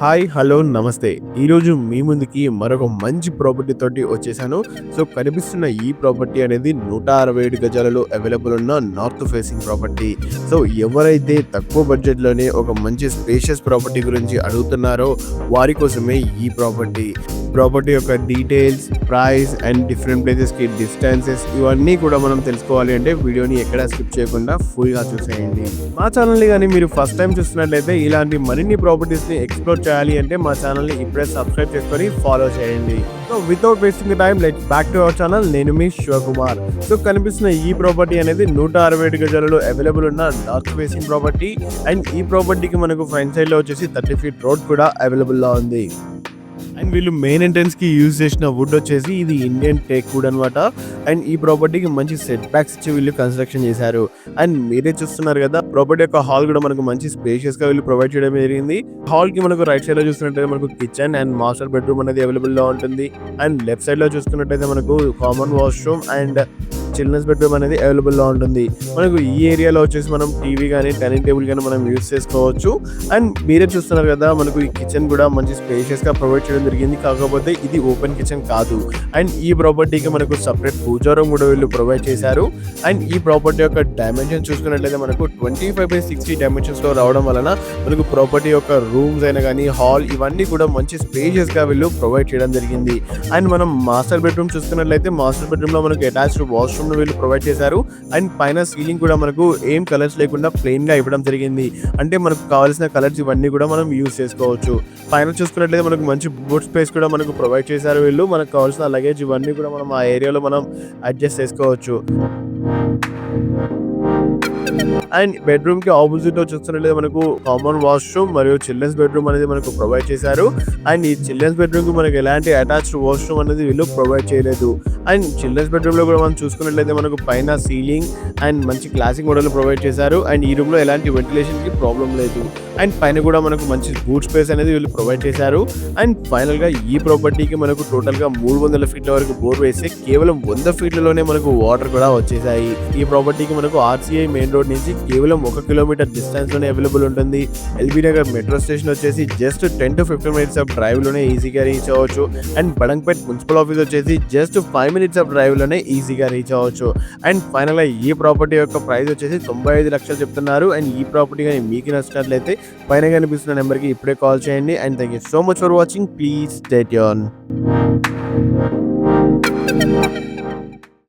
Hi, hello, నమస్తే. ఈరోజు మీ ముందుకి మరొక మంచి ప్రాపర్టీ తోటి వచ్చేసాను. సో, కనిపిస్తున్న ఈ ప్రాపర్టీ అనేది 167 గజాలలో అవైలబుల్ ఉన్న నార్త్ ఫేసింగ్ ప్రాపర్టీ. సో, ఎవరైతే తక్కువ బడ్జెట్‌లోనే ఒక మంచి స్పేషియస్ ప్రాపర్టీ గురించి అడుగుతున్నారో వారి కోసమే ఈ ప్రాపర్టీ. ప్రాపర్టీ యొక్క డీటెయిల్స్, ప్రైస్ అండ్ డిఫరెంట్ ప్లేసెస్‌కి డిస్టెన్సెస్ ఇవన్నీ కూడా మనం తెలుసుకోవాలి అంటే వీడియోని ఎక్కడా స్కిప్ చేయకుండా ఫుల్‌గా చూసేయండి. మా ఛానల్‌ని గాని మీరు ఫస్ట్ టైం చూస్తున్నట్లయితే ఇలాంటి మరిన్ని ప్రాపర్టీస్‌ని ఎక్స్‌ప్లోర్ చేయాలి అంటే మా ఛానల్‌ని ఇప్పుడే సబ్స్క్రైబ్ చేసుకొని ఫాలో చేయండి. So without wasting the time let's back to our channel. నేను మీ శివకుమార్. సో కనిపిస్తున్న ఈ ప్రాపర్టీ అనేది 167 గజాలలో అవైలబుల్ ఉన్న నార్త్ ఫేసింగ్ ప్రాపర్టీ. అండ్ ఈ ప్రాపర్టీకి మనకు ఫ్రంట్ సైడ్ లో వచ్చేసి 30 ఫీట్ రోడ్ కూడా అవైలబుల్ లో ఉంది. అండ్ వీళ్ళు మెయిన్ ఎంట్రన్స్ కి యూజ్ చేసిన వుడ్ వచ్చేసి ఇది ఇండియన్ టేక్ వుడ్ అనమాట. అండ్ ఈ ప్రాపర్టీకి మంచి సెట్ బ్యాక్స్ ఇచ్చి వీళ్ళు కన్స్ట్రక్షన్ చేశారు. అండ్ మీరే చూస్తున్నారు కదా, ప్రాపర్టీ యొక్క హాల్ కూడా మనకు మంచి స్పేషియస్ గా వీళ్ళు ప్రొవైడ్ చేయడం జరిగింది. హాల్ కి మనకు రైట్ సైడ్ లో చూస్తున్నట్టయితే మనకు కిచెన్ అండ్ మాస్టర్ బెడ్రూమ్ అనేది అవైలబుల్ లో ఉంటుంది. అండ్ లెఫ్ట్ సైడ్ లో చూసుకున్నట్టయితే మనకు common washroom and children's bedroom అనేది అవైలబుల్ లో ఉంటుంది. మనకు ఈ ఏరియాలో వచ్చేసి మనం టీవీ కానీ డైనింగ్ టేబుల్ కానీ మనం యూజ్ చేసుకోవచ్చు. అండ్ మీరే చూస్తున్నారు కదా, మనకు ఈ కిచెన్ కూడా మంచి స్పేషియస్ గా ప్రొవైడ్ చేయడం జరిగింది. కాకపోతే ఇది ఓపెన్ కిచెన్ కాదు. అండ్ ఈ ప్రాపర్టీకి మనకు సపరేట్ పూజా రూమ్ కూడా వీళ్ళు ప్రొవైడ్ చేశారు. అండ్ ఈ ప్రాపర్టీ యొక్క డైమెన్షన్ చూసుకున్నట్లయితే మనకు 25/60 డైమెన్షన్స్ లో రావడం వలన మనకు ప్రాపర్టీ యొక్క రూమ్స్ అయినా కానీ హాల్ ఇవన్నీ కూడా మంచి స్పేషియస్ గా వీళ్ళు ప్రొవైడ్ చేయడం జరిగింది. అండ్ మనం మాస్టర్ బెడ్రూమ్ చూసుకున్నట్లయితే మాస్టర్ బెడ్రూమ్ లో మనకు అటాచ్డ్ వాష్రూమ్ వీళ్ళు ప్రొవైడ్ చేశారు. అండ్ పైన సీలింగ్ కూడా మనకు ఏం కలర్స్ లేకుండా ప్లెయిన్ గా ఇవ్వడం జరిగింది. అంటే మనకు కావాల్సిన కలర్స్ ఇవన్నీ కూడా మనం యూజ్ చేసుకోవచ్చు. పైన చూసుకున్నట్లయితే మనకు మంచి బూట్ స్పేస్ కూడా మనకు ప్రొవైడ్ చేశారు వీళ్ళు. మనకు కావాల్సిన లగేజ్ ఇవన్నీ కూడా మనం ఆ ఏరియాలో మనం అడ్జస్ట్ చేసుకోవచ్చు. అండ్ బెడ్రూమ్ కి ఆపోజిట్ లో చూస్తున్నట్లయితే మనకు కామన్ వాష్రూమ్ మరియు చిల్డ్రన్స్ బెడ్రూమ్ అనేది మనకు ప్రొవైడ్ చేశారు. అండ్ ఈ చిల్డ్రన్స్ బెడ్రూమ్ కి మనకు ఎలాంటి అటాచ్డ్ వాష్రూమ్ అనేది వీళ్ళు ప్రొవైడ్ చేయలేదు. అండ్ చిల్డ్రన్స్ బెడ్రూమ్ లో కూడా మనం చూసుకున్నట్లయితే మనకు పైన సీలింగ్ అండ్ మంచి క్లాసిక్ మోడల్ ప్రొవైడ్ చేశారు. అండ్ ఈ రూమ్ లో ఎలాంటి వెంటిలేషన్ కి ప్రాబ్లం లేదు. అండ్ పైన కూడా మనకు మంచి బూట్ స్పేస్ అనేది వీళ్ళు ప్రొవైడ్ చేశారు. అండ్ ఫైనల్ గా ఈ ప్రాపర్టీకి మనకు టోటల్ గా 300 ఫీట్ల వరకు బోర్ వేస్తే కేవలం 100 ఫీట్లలోనే మనకు వాటర్ కూడా వచ్చేసాయి. ఈ ప్రాపర్టీకి మనకు ఆర్సీఐ మెయిన్ రోడ్ నుంచి కేవలం 1 కిలోమీటర్ డిస్టెన్స్ లోనే అవైలబుల్ ఉంటుంది. ఎల్బీ నగర్ మెట్రో స్టేషన్ వచ్చేసి just 10 to 15 minutes of drive లోనే ఈజీగా రీచ్ అవ్వచ్చు. అండ్ బడంగ్పేట్ మున్సిపల్ ఆఫీస్ వచ్చేసి జస్ట్ 5 మినిట్స్ ఆఫ్ డ్రైవ్ లోనే ఈజీగా రీచ్ అవ్వచ్చు. అండ్ ఫైనల్ గా ఈ ప్రాపర్టీ యొక్క ప్రైస్ వచ్చేసి 95 లక్షలు చెప్తున్నారు. అండ్ ఈ ప్రాపర్టీ కానీ మీకు నచ్చినట్లయితే పైన కనిపిస్తున్న నెంబర్ కి ఇప్పుడే కాల్ చేయండి. And thank you so much for watching. Please stay tune.